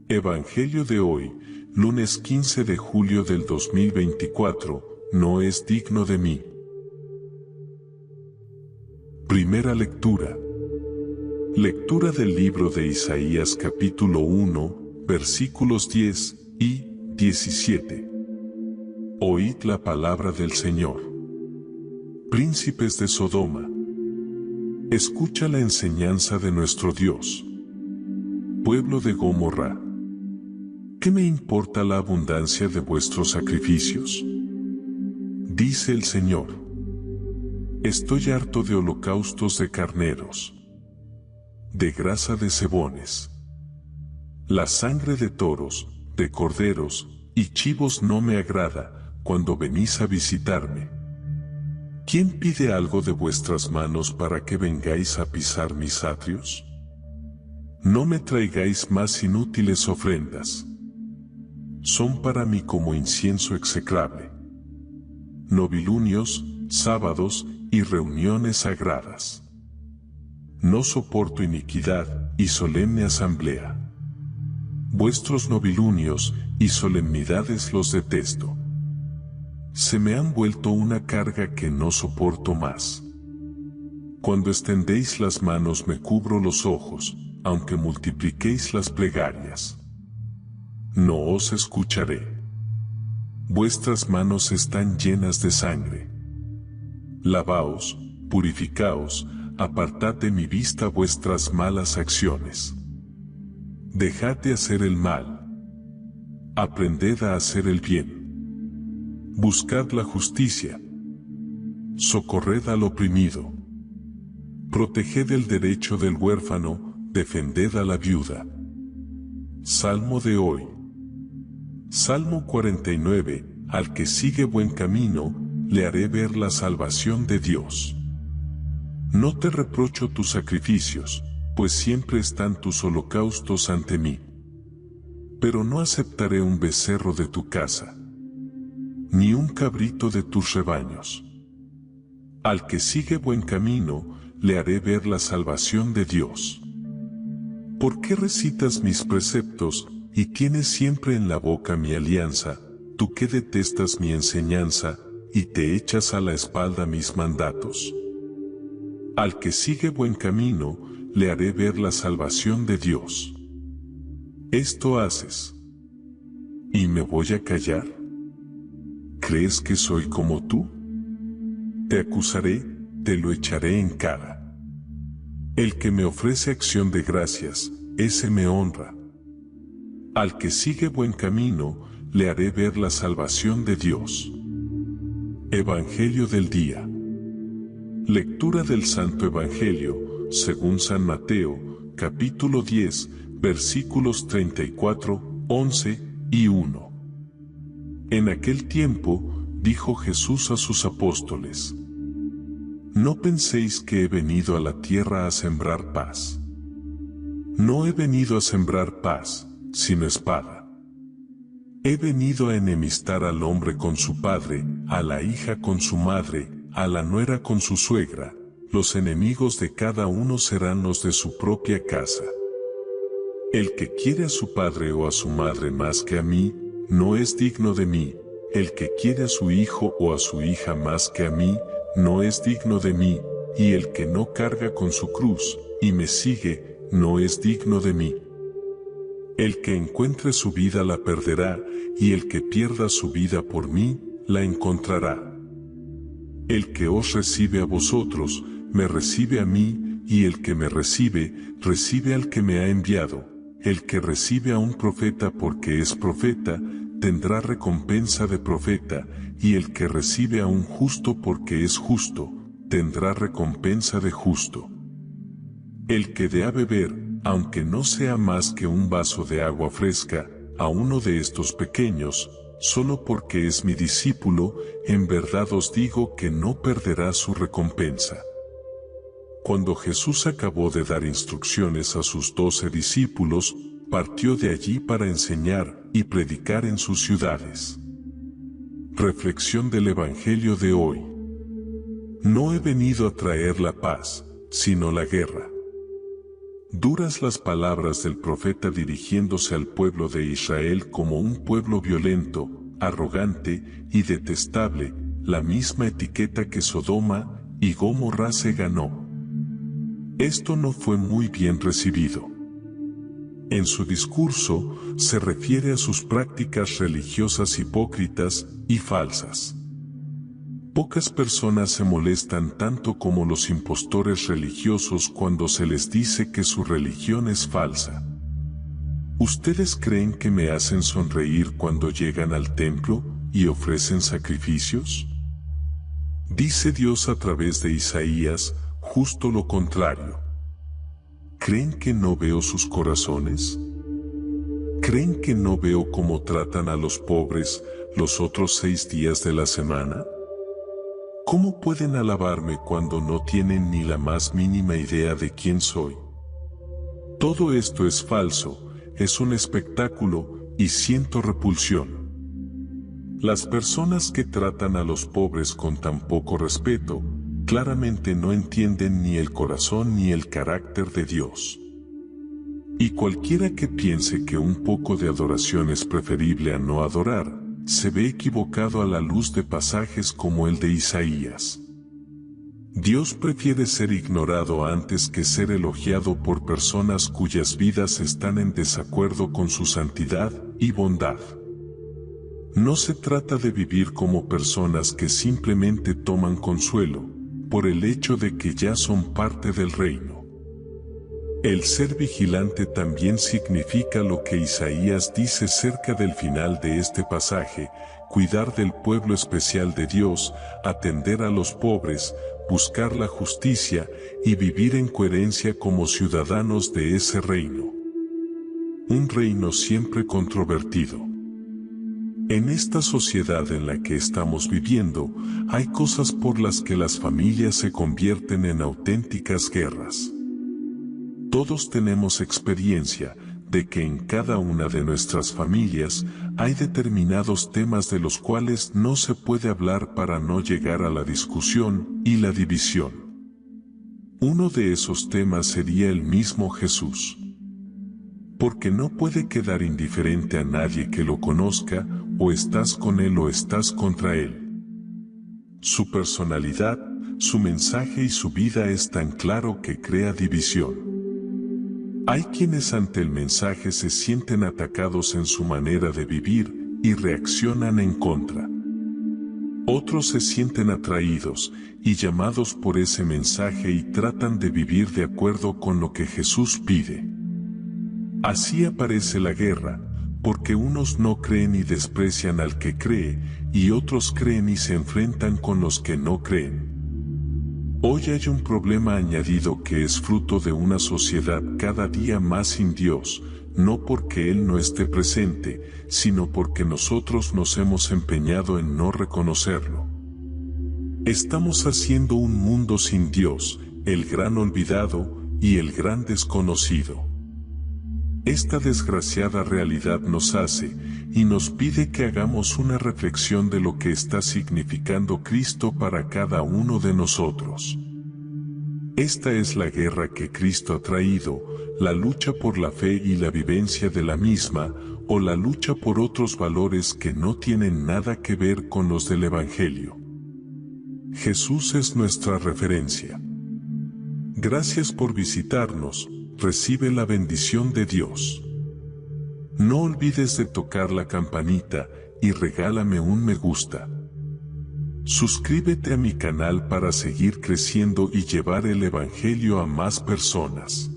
Evangelio de hoy, lunes 15 de julio del 2024, no es digno de mí. Primera lectura. Lectura del libro de Isaías capítulo 1, versículos 10 y 17. Oíd la palabra del Señor. Príncipes de Sodoma, escucha la enseñanza de nuestro Dios. Pueblo de Gomorra, ¿qué me importa la abundancia de vuestros sacrificios? Dice el Señor. Estoy harto de holocaustos de carneros, de grasa de cebones. La sangre de toros, de corderos y chivos no me agrada cuando venís a visitarme. ¿Quién pide algo de vuestras manos para que vengáis a pisar mis atrios? No me traigáis más inútiles ofrendas. Son para mí como incienso execrable. Novilunios, sábados y reuniones sagradas. No soporto iniquidad y solemne asamblea. Vuestros novilunios y solemnidades los detesto. Se me han vuelto una carga que no soporto más. Cuando extendéis las manos me cubro los ojos, aunque multipliquéis las plegarias. No os escucharé. Vuestras manos están llenas de sangre. Lavaos, purificaos, apartad de mi vista vuestras malas acciones. Dejad de hacer el mal. Aprended a hacer el bien. Buscad la justicia. Socorred al oprimido. Proteged el derecho del huérfano, defended a la viuda. Salmo de hoy. Salmo 49, al que sigue buen camino, le haré ver la salvación de Dios. No te reprocho tus sacrificios, pues siempre están tus holocaustos ante mí. Pero no aceptaré un becerro de tu casa, ni un cabrito de tus rebaños. Al que sigue buen camino, le haré ver la salvación de Dios. ¿Por qué recitas mis preceptos, y tienes siempre en la boca mi alianza, tú que detestas mi enseñanza, y te echas a la espalda mis mandatos? Al que sigue buen camino, le haré ver la salvación de Dios. Esto haces. ¿Y me voy a callar? ¿Crees que soy como tú? Te acusaré, te lo echaré en cara. El que me ofrece acción de gracias, ese me honra. Al que sigue buen camino, le haré ver la salvación de Dios. Evangelio del día. Lectura del Santo Evangelio, según San Mateo, capítulo 10, versículos 34, 11 y 1. En aquel tiempo, dijo Jesús a sus apóstoles: No penséis que he venido a la tierra a sembrar paz. No he venido a sembrar paz, sino espada. He venido a enemistar al hombre con su padre, a la hija con su madre, a la nuera con su suegra. Los enemigos de cada uno serán los de su propia casa. El que quiere a su padre o a su madre más que a mí, no es digno de mí. El que quiere a su hijo o a su hija más que a mí, no es digno de mí, y el que no carga con su cruz, y me sigue, no es digno de mí. El que encuentre su vida la perderá, y el que pierda su vida por mí, la encontrará. El que os recibe a vosotros, me recibe a mí, y el que me recibe, recibe al que me ha enviado. El que recibe a un profeta porque es profeta, tendrá recompensa de profeta, y el que recibe a un justo porque es justo, tendrá recompensa de justo. El que dé a beber, aunque no sea más que un vaso de agua fresca, a uno de estos pequeños, solo porque es mi discípulo, en verdad os digo que no perderá su recompensa. Cuando Jesús acabó de dar instrucciones a sus 12 discípulos, partió de allí para enseñar y predicar en sus ciudades. Reflexión del Evangelio de hoy. No he venido a traer la paz, sino la guerra. Duras las palabras del profeta dirigiéndose al pueblo de Israel como un pueblo violento, arrogante y detestable, la misma etiqueta que Sodoma y Gomorra se ganó. Esto no fue muy bien recibido. En su discurso se refiere a sus prácticas religiosas hipócritas y falsas. Pocas personas se molestan tanto como los impostores religiosos cuando se les dice que su religión es falsa. ¿Ustedes creen que me hacen sonreír cuando llegan al templo y ofrecen sacrificios? Dice Dios a través de Isaías, justo lo contrario. ¿Creen que no veo sus corazones? ¿Creen que no veo cómo tratan a los pobres los otros 6 días de la semana? ¿Cómo pueden alabarme cuando no tienen ni la más mínima idea de quién soy? Todo esto es falso, es un espectáculo y siento repulsión. Las personas que tratan a los pobres con tan poco respeto, claramente no entienden ni el corazón ni el carácter de Dios. Y cualquiera que piense que un poco de adoración es preferible a no adorar, se ve equivocado a la luz de pasajes como el de Isaías. Dios prefiere ser ignorado antes que ser elogiado por personas cuyas vidas están en desacuerdo con su santidad y bondad. No se trata de vivir como personas que simplemente toman consuelo, por el hecho de que ya son parte del reino. El ser vigilante también significa lo que Isaías dice cerca del final de este pasaje: cuidar del pueblo especial de Dios, atender a los pobres, buscar la justicia y vivir en coherencia como ciudadanos de ese reino. Un reino siempre controvertido. En esta sociedad en la que estamos viviendo, hay cosas por las que las familias se convierten en auténticas guerras. Todos tenemos experiencia de que en cada una de nuestras familias hay determinados temas de los cuales no se puede hablar para no llegar a la discusión y la división. Uno de esos temas sería el mismo Jesús. Porque no puede quedar indiferente a nadie que lo conozca, o estás con él o estás contra él. Su personalidad, su mensaje y su vida es tan claro que crea división. Hay quienes ante el mensaje se sienten atacados en su manera de vivir y reaccionan en contra. Otros se sienten atraídos y llamados por ese mensaje y tratan de vivir de acuerdo con lo que Jesús pide. Así aparece la guerra, porque unos no creen y desprecian al que cree, y otros creen y se enfrentan con los que no creen. Hoy hay un problema añadido que es fruto de una sociedad cada día más sin Dios, no porque Él no esté presente, sino porque nosotros nos hemos empeñado en no reconocerlo. Estamos haciendo un mundo sin Dios, el gran olvidado y el gran desconocido. Esta desgraciada realidad nos hace y nos pide que hagamos una reflexión de lo que está significando Cristo para cada uno de nosotros. Esta es la guerra que Cristo ha traído, la lucha por la fe y la vivencia de la misma, o la lucha por otros valores que no tienen nada que ver con los del Evangelio. Jesús es nuestra referencia. Gracias por visitarnos. Recibe la bendición de Dios. No olvides de tocar la campanita y regálame un me gusta. Suscríbete a mi canal para seguir creciendo y llevar el Evangelio a más personas.